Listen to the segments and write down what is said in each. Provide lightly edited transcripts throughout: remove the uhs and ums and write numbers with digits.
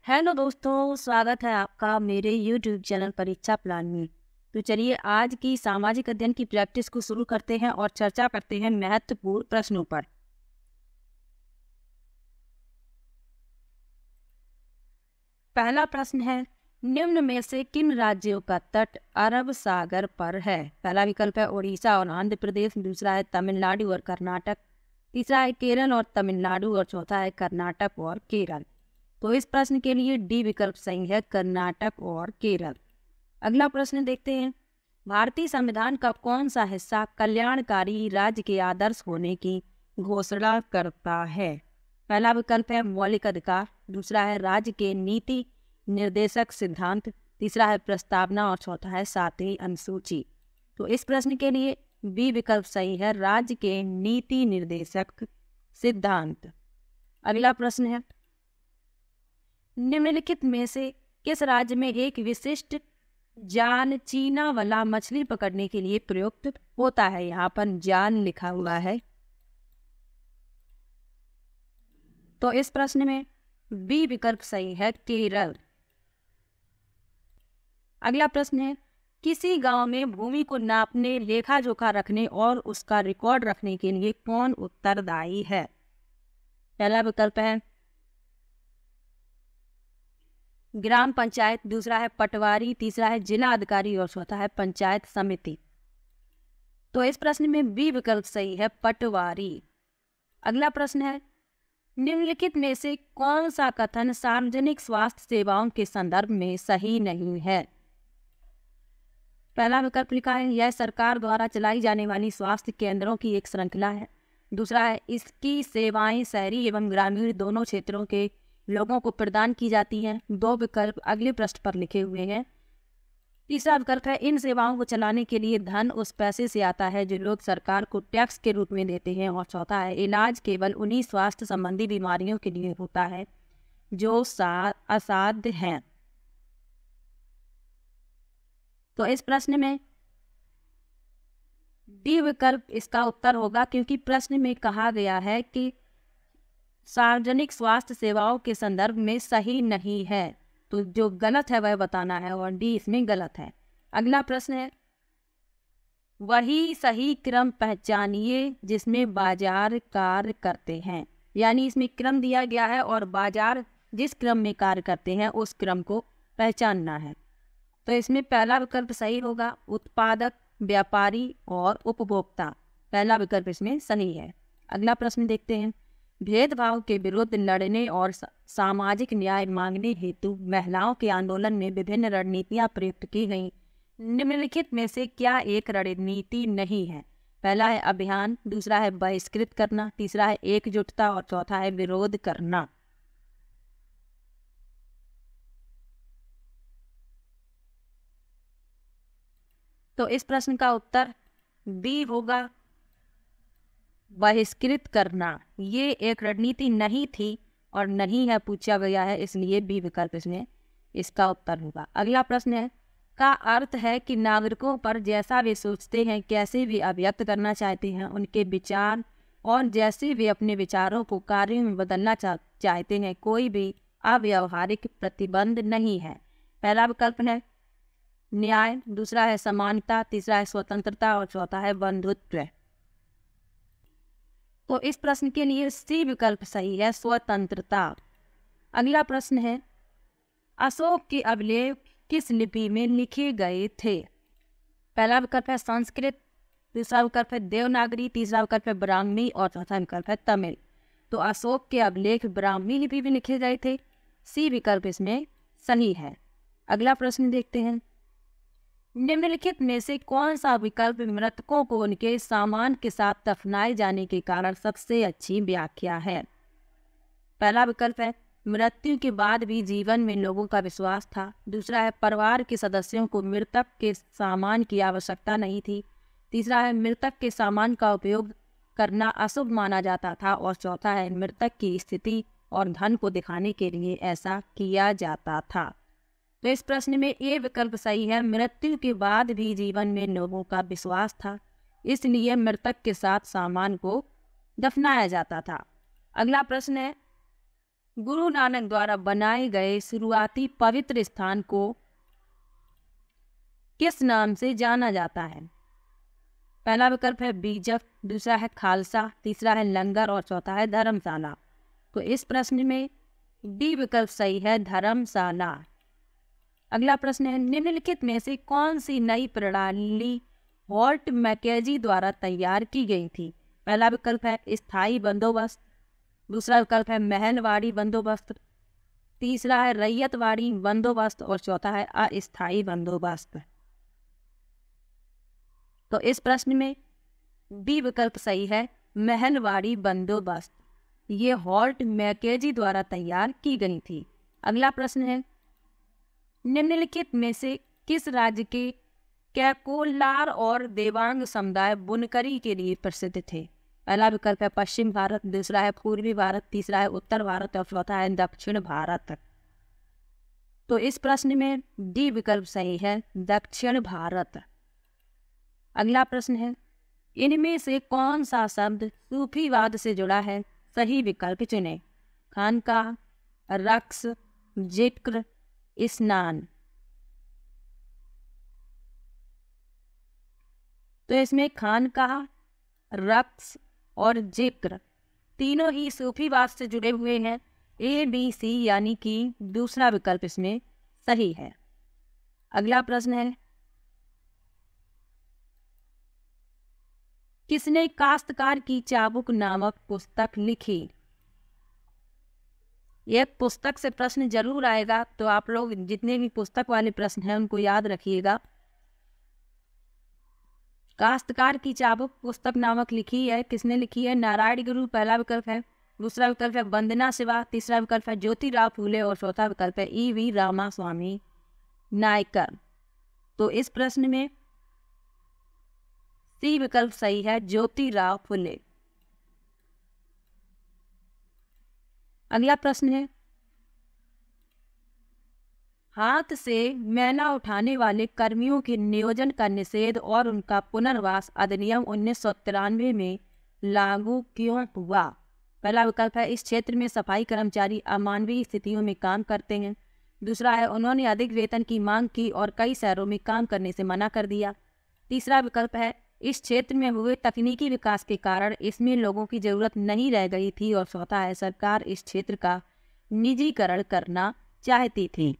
Hello दोस्तों, स्वागत है आपका मेरे YouTube चैनल परीक्षा प्लान में। तो चलिए आज की सामाजिक अध्ययन की प्रैक्टिस को शुरू करते हैं और चर्चा करते हैं महत्वपूर्ण प्रश्नों पर। पहला प्रश्न है, निम्न में से किन राज्यों का तट अरब सागर पर है? पहला विकल्प है उड़ीसा और आंध्र प्रदेश, दूसरा है तमिलनाडु और कर्नाटक, तीसरा है केरल और तमिलनाडु और चौथा है कर्नाटक और केरल। तो इस प्रश्न के लिए डी विकल्प सही है, कर्नाटक और केरल। अगला प्रश्न देखते हैं, भारतीय संविधान का कौन सा हिस्सा कल्याणकारी राज्य के आदर्श होने की घोषणा करता है? पहला विकल्प है मौलिक अधिकार, दूसरा है राज्य के नीति निर्देशक सिद्धांत, तीसरा है प्रस्तावना और चौथा है 7वीं अनुसूची। तो इस प्रश्न के लिए बी विकल्प सही है, राज्य के नीति निर्देशक सिद्धांत। अगला प्रश्न है, निम्नलिखित में से किस राज्य में एक विशिष्ट जाल चीना वाला मछली पकड़ने के लिए प्रयुक्त होता है? यहाँ पर जाल लिखा हुआ है। तो इस प्रश्न में बी विकल्प सही है, केरल। अगला प्रश्न है, किसी गांव में भूमि को नापने, लेखा जोखा रखने और उसका रिकॉर्ड रखने के लिए कौन उत्तरदायी है? पहला विकल्प है ग्राम पंचायत, दूसरा है पटवारी, तीसरा है जिला अधिकारी और चौथा है पंचायत समिति। तो इस प्रश्न में बी विकल्प सही है, पटवारी। अगला प्रश्न है, निम्नलिखित में से कौन सा कथन सार्वजनिक स्वास्थ्य सेवाओं के संदर्भ में सही नहीं है? पहला विकल्प लिखा है यह सरकार द्वारा चलाई जाने वाली स्वास्थ्य केंद्रों की एक श्रृंखला है, दूसरा है इसकी सेवाएं शहरी एवं ग्रामीण दोनों क्षेत्रों के लोगों को प्रदान की जाती हैं। दो विकल्प अगले पृष्ठ पर लिखे हुए हैं। तीसरा विकल्प है इन सेवाओं को चलाने के लिए धन उस पैसे से आता है जो लोग सरकार को टैक्स के रूप में देते हैं, और चौथा है इलाज केवल उन्हीं स्वास्थ्य संबंधी बीमारियों के लिए होता है जो असाध्य हैं। तो इस प्रश्न में डी विकल्प इसका उत्तर होगा, क्योंकि प्रश्न में कहा गया है कि सार्वजनिक स्वास्थ्य सेवाओं के संदर्भ में सही नहीं है। तो जो गलत है वह बताना है और डी इसमें गलत है। अगला प्रश्न है, वही सही क्रम पहचानिए जिसमें बाजार कार्य करते हैं। यानी इसमें क्रम दिया गया है और बाजार जिस क्रम में कार्य करते हैं उस क्रम को पहचानना है। तो इसमें पहला विकल्प सही होगा, उत्पादक, व्यापारी और उपभोक्ता। पहला विकल्प इसमें सही है। अगला प्रश्न देखते हैं, भेदभाव के विरुद्ध लड़ने और सामाजिक न्याय मांगने हेतु महिलाओं के आंदोलन में विभिन्न रणनीतियां प्रयुक्त की गईं। निम्नलिखित में से क्या एक रणनीति नहीं है? पहला है अभियान, दूसरा है बहिष्कृत करना, तीसरा है एकजुटता और चौथा है विरोध करना। तो इस प्रश्न का उत्तर बी होगा, बहिष्कृत करना। ये एक रणनीति नहीं थी और नहीं है पूछा गया है, इसलिए बी विकल्प इसमें इसका उत्तर होगा। अगला प्रश्न है, का अर्थ है कि नागरिकों पर जैसा वे सोचते हैं, कैसे वे अभिव्यक्त करना चाहते हैं, उनके विचार और जैसे वे अपने विचारों को कार्यों में बदलना चाहते हैं, कोई भी अव्यावहारिक प्रतिबंध नहीं है। पहला विकल्प है न्याय, दूसरा है समानता, तीसरा है स्वतंत्रता और चौथा है बंधुत्व। तो इस प्रश्न के लिए सी विकल्प सही है, स्वतंत्रता। अगला प्रश्न है, अशोक के अभिलेख किस लिपि में लिखे गए थे? पहला विकल्प है संस्कृत, दूसरा विकल्प है देवनागरी, तीसरा विकल्प है ब्राह्मी और चौथा विकल्प है तमिल। तो अशोक के अभिलेख ब्राह्मी लिपि में लिखे गए थे, सी विकल्प इसमें सही है। अगला प्रश्न देखते हैं, निम्नलिखित में से कौन सा विकल्प मृतकों को उनके सामान के साथ दफनाए जाने के कारण सबसे अच्छी व्याख्या है? पहला विकल्प है मृत्यु के बाद भी जीवन में लोगों का विश्वास था, दूसरा है परिवार के सदस्यों को मृतक के सामान की आवश्यकता नहीं थी, तीसरा है मृतक के सामान का उपयोग करना अशुभ माना जाता था और चौथा है मृतक की स्थिति और धन को दिखाने के लिए ऐसा किया जाता था। तो इस प्रश्न में ए विकल्प सही है, मृत्यु के बाद भी जीवन में लोगों का विश्वास था, इसलिए मृतक के साथ सामान को दफनाया जाता था। अगला प्रश्न है, गुरु नानक द्वारा बनाए गए शुरुआती पवित्र स्थान को किस नाम से जाना जाता है? पहला विकल्प है बीजक, दूसरा है खालसा, तीसरा है लंगर और चौथा है धर्मशाला। तो इस प्रश्न में डी विकल्प सही है, धर्मशाला। अगला प्रश्न है, निम्नलिखित में से कौन सी नई प्रणाली हॉल्ट मैकेजी द्वारा तैयार की गई थी? पहला विकल्प है स्थायी बंदोबस्त, दूसरा विकल्प है महलवाड़ी बंदोबस्त, तीसरा है रैयतवाड़ी बंदोबस्त और चौथा है अस्थायी बंदोबस्त। तो इस प्रश्न में बी विकल्प सही है, महलवाड़ी बंदोबस्त। ये हॉल्ट मैकेजी द्वारा तैयार की गई थी। अगला प्रश्न है, निम्नलिखित में से किस राज्य के कैकोलार और देवांग समुदाय बुनकरी के लिए प्रसिद्ध थे? पहला विकल्प है पश्चिम भारत, दूसरा है पूर्वी भारत, तीसरा है उत्तर भारत और चौथा है दक्षिण भारत। तो इस प्रश्न में डी विकल्प सही है, दक्षिण भारत। अगला प्रश्न है, इनमें से कौन सा शब्द सूफीवाद से जुड़ा है? सही विकल्प चुनें। खानकाह, रक्स, जिक्र, स्नान। तो इसमें खानकाह, रक्स और जिक्र तीनों ही सूफीवाद से जुड़े हुए हैं। ए बी सी यानी कि दूसरा विकल्प इसमें सही है। अगला प्रश्न है, किसने काश्तकार की चाबुक नामक पुस्तक लिखी? एक पुस्तक से प्रश्न जरूर आएगा, तो आप लोग जितने भी पुस्तक वाले प्रश्न हैं उनको याद रखिएगा। काश्तकार की चाबुक पुस्तक नामक लिखी है, किसने लिखी है? नारायण गुरु पहला विकल्प है, दूसरा विकल्प है वंदना शिवा, तीसरा विकल्प है ज्योतिराव फूले और चौथा विकल्प है ई.वी. रामास्वामी नायकर। तो इस प्रश्न में सी विकल्प सही है, ज्योतिराव फूले। अगला प्रश्न है, हाथ से मैला उठाने वाले कर्मियों के नियोजन का निषेध और उनका पुनर्वास अधिनियम 1993 में लागू क्यों हुआ? पहला विकल्प है इस क्षेत्र में सफाई कर्मचारी अमानवीय स्थितियों में काम करते हैं, दूसरा है उन्होंने अधिक वेतन की मांग की और कई शहरों में काम करने से मना कर दिया, तीसरा विकल्प है इस क्षेत्र में हुए तकनीकी विकास के कारण इसमें लोगों की जरूरत नहीं रह गई थी और चौथा है सरकार इस क्षेत्र का निजीकरण करना चाहती थी।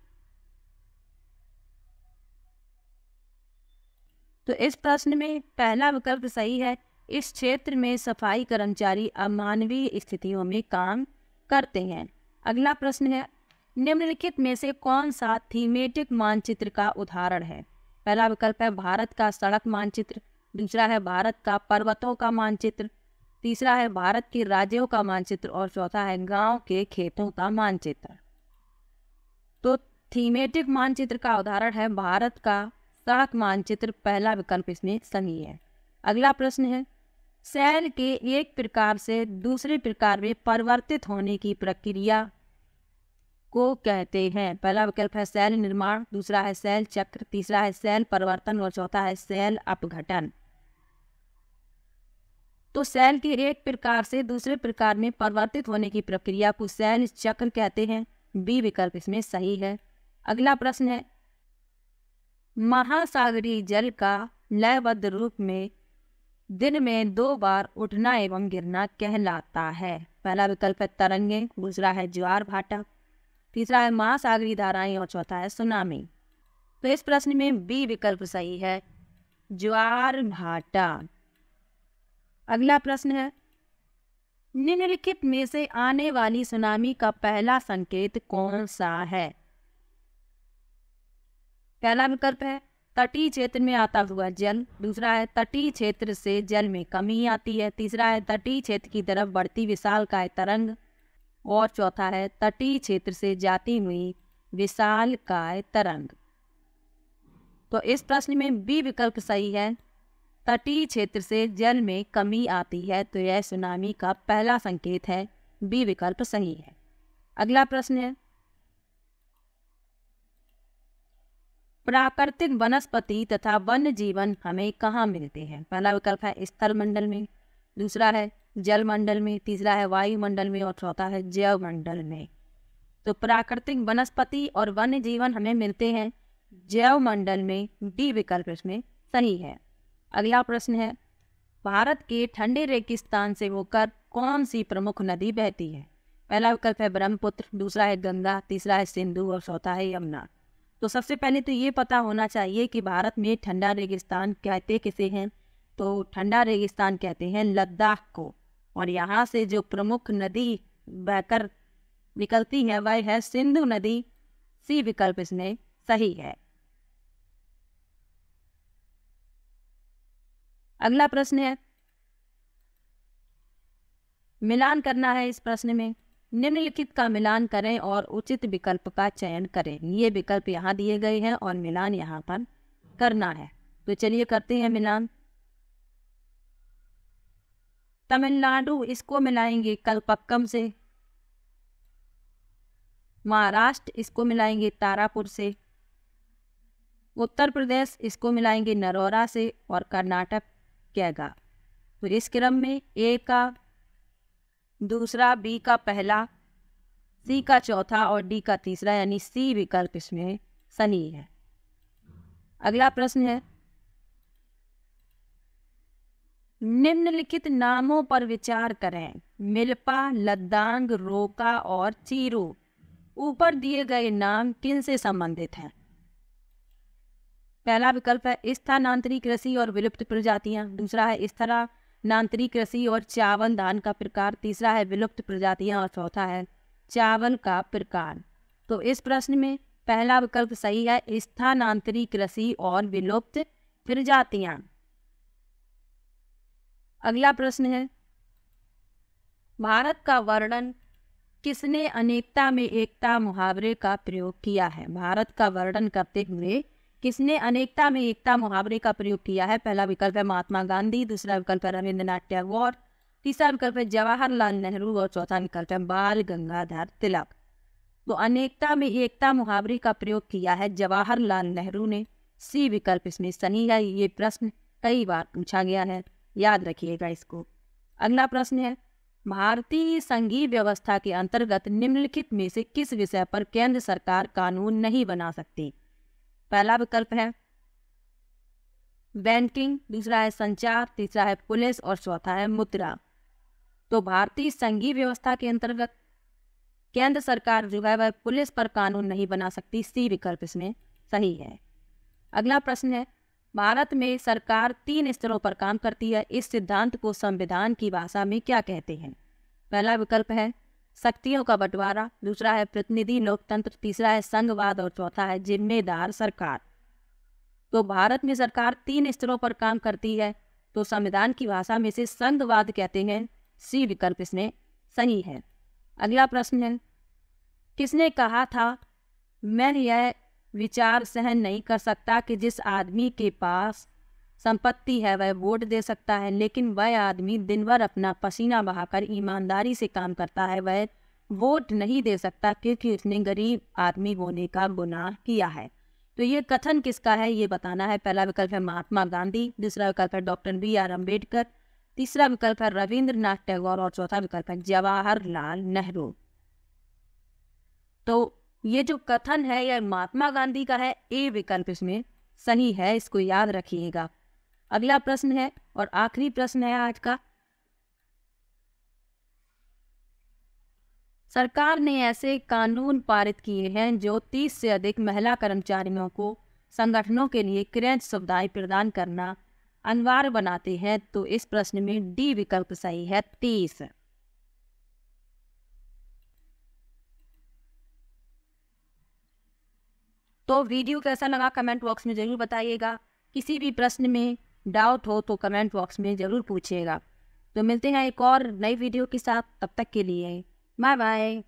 तो इस प्रश्न में पहला विकल्प सही है, इस क्षेत्र में सफाई कर्मचारी अमानवीय स्थितियों में काम करते हैं। अगला प्रश्न है, निम्नलिखित में से कौन सा थीमेटिक मानचित्र का उदाहरण है? पहला विकल्प है भारत का सड़क मानचित्र, दूसरा है भारत का पर्वतों का मानचित्र, तीसरा है भारत के राज्यों का मानचित्र और चौथा है गांव के खेतों का मानचित्र। तो थीमेटिक मानचित्र का उदाहरण है भारत का सड़क मानचित्र, पहला विकल्प इसमें सही है। अगला प्रश्न है, सेल के एक प्रकार से दूसरे प्रकार में परिवर्तित होने की प्रक्रिया को कहते हैं? पहला विकल्प है सेल निर्माण, दूसरा है सेल चक्र, तीसरा है सेल परिवर्तन और चौथा है सेल अपघटन। तो सेल के एक प्रकार से दूसरे प्रकार में परिवर्तित होने की प्रक्रिया को सेल चक्र कहते हैं, बी विकल्प इसमें सही है। अगला प्रश्न है, महासागरीय जल का लयबद्ध रूप में दिन में 2 बार उठना एवं गिरना कहलाता है? पहला विकल्प है तरंगे, दूसरा है ज्वार भाटा, तीसरा है महासागरीय धाराएं और चौथा है सुनामी। तो इस प्रश्न में बी विकल्प सही है, ज्वार भाटा। अगला प्रश्न है, निम्नलिखित में से आने वाली सुनामी का पहला संकेत कौन सा है? पहला विकल्प है तटीय क्षेत्र में आता हुआ जल, दूसरा है तटीय क्षेत्र से जल में कमी आती है, तीसरा है तटीय क्षेत्र की तरफ बढ़ती विशालकाय तरंग और चौथा है तटीय क्षेत्र से जाती हुई विशालकाय तरंग। तो इस प्रश्न में बी विकल्प सही है, तटीय क्षेत्र से जल में कमी आती है, तो यह सुनामी का पहला संकेत है, बी विकल्प सही है। अगला प्रश्न है, प्राकृतिक वनस्पति तथा वन्य जीवन हमें कहाँ मिलते हैं? पहला विकल्प है स्थल मंडल में, दूसरा है जल मंडल में, तीसरा है वायुमंडल में और चौथा है जैव मंडल में। तो प्राकृतिक वनस्पति और वन्य जीवन हमें मिलते हैं जैव मंडल में, डी विकल्प इसमें सही है। अगला प्रश्न है, भारत के ठंडे रेगिस्तान से होकर कौन सी प्रमुख नदी बहती है? पहला विकल्प है ब्रह्मपुत्र, दूसरा है गंगा, तीसरा है सिंधु और चौथा है यमुना। तो सबसे पहले तो ये पता होना चाहिए कि भारत में ठंडा रेगिस्तान कहते किसे हैं? तो ठंडा रेगिस्तान कहते हैं लद्दाख को, और यहाँ से जो प्रमुख नदी बहकर निकलती है वह है सिंधु नदी, सी विकल्प इसमें सही है। अगला प्रश्न है, मिलान करना है इस प्रश्न में। निम्नलिखित का मिलान करें और उचित विकल्प का चयन करें। ये विकल्प यहाँ दिए गए हैं और मिलान यहाँ पर करना है, तो चलिए करते हैं मिलान। तमिलनाडु इसको मिलाएंगे कलपक्कम से, महाराष्ट्र इसको मिलाएंगे तारापुर से, उत्तर प्रदेश इसको मिलाएंगे नरोरा से, और कर्नाटक कैगा। तो इस क्रम में ए का दूसरा, बी का पहला, सी का चौथा और डी का तीसरा, यानी सी विकल्प इसमें सही है। अगला प्रश्न है, निम्नलिखित नामों पर विचार करें। मिल्पा, लद्दांग, रोका और चीरू ऊपर दिए गए नाम किन से संबंधित हैं? पहला विकल्प है स्थानांतरित कृषि और विलुप्त प्रजातियां, दूसरा है स्थानांतरित कृषि और चावल धान का प्रकार, तीसरा है विलुप्त प्रजातियां और चौथा है चावल का प्रकार। तो इस प्रश्न में पहला विकल्प सही है, स्थानांतरित कृषि और विलुप्त प्रजातियां। अगला प्रश्न है, भारत का वर्णन किसने अनेकता में एकता मुहावरे का प्रयोग किया है? भारत का वर्णन करते हुए किसने अनेकता में एकता मुहावरे का प्रयोग किया है? पहला विकल्प है महात्मा गांधी, दूसरा विकल्प है रविंद्रनाथ टैगोर, तीसरा विकल्प है जवाहरलाल नेहरू और चौथा विकल्प है बाल गंगाधर तिलक। तो अनेकता में एकता मुहावरे का प्रयोग किया है जवाहरलाल नेहरू ने, सी विकल्प इसमें सही है। ये प्रश्न कई बार पूछा गया है, याद रखिएगा इसको। अगला प्रश्न है, भारतीय संघीय व्यवस्था के अंतर्गत निम्नलिखित में से किस विषय पर केंद्र सरकार कानून नहीं बना सकती? पहला विकल्प है बैंकिंग, दूसरा है संचार, तीसरा है पुलिस और चौथा है मुद्रा। तो भारतीय संघीय व्यवस्था के अंतर्गत केंद्र सरकार जो है वह पुलिस पर कानून नहीं बना सकती, सी विकल्प इसमें सही है। अगला प्रश्न है, भारत में सरकार 3 स्तरों पर काम करती है, इस सिद्धांत को संविधान की भाषा में क्या कहते हैं? पहला विकल्प है शक्तियों का बंटवारा, दूसरा है प्रतिनिधि लोकतंत्र, तीसरा है संघवाद और चौथा है जिम्मेदार सरकार। तो भारत में सरकार 3 स्तरों पर काम करती है, तो संविधान की भाषा में से संघवाद कहते हैं, सी विकल्प इसमें सही है। अगला प्रश्न है, किसने कहा था मैं यह विचार सहन नहीं कर सकता कि जिस आदमी के पास संपत्ति है वह वोट दे सकता है, लेकिन वह आदमी दिन भर अपना पसीना बहाकर ईमानदारी से काम करता है, वह वोट नहीं दे सकता क्योंकि उसने गरीब आदमी होने का गुनाह किया है। तो ये कथन किसका है ये बताना है। पहला विकल्प है महात्मा गांधी, दूसरा विकल्प है डॉक्टर BR अम्बेडकर, तीसरा विकल्प है रविंद्रनाथ टैगोर और चौथा विकल्प है जवाहरलाल नेहरू। तो ये जो कथन है यह महात्मा गांधी का है, ए विकल्प इसमें सही है, इसको याद रखिएगा। अगला प्रश्न है और आखिरी प्रश्न है आज का, सरकार ने ऐसे कानून पारित किए हैं जो 30 से अधिक महिला कर्मचारियों को संगठनों के लिए क्रय सुविधाएं प्रदान करना अनिवार्य बनाते हैं। तो इस प्रश्न में डी विकल्प सही है, 30। तो वीडियो कैसा लगा कमेंट बॉक्स में जरूर बताइएगा। किसी भी प्रश्न में डाउट हो तो कमेंट बॉक्स में जरूर पूछिएगा। तो मिलते हैं एक और नई वीडियो के साथ, तब तक के लिए बाय बाय।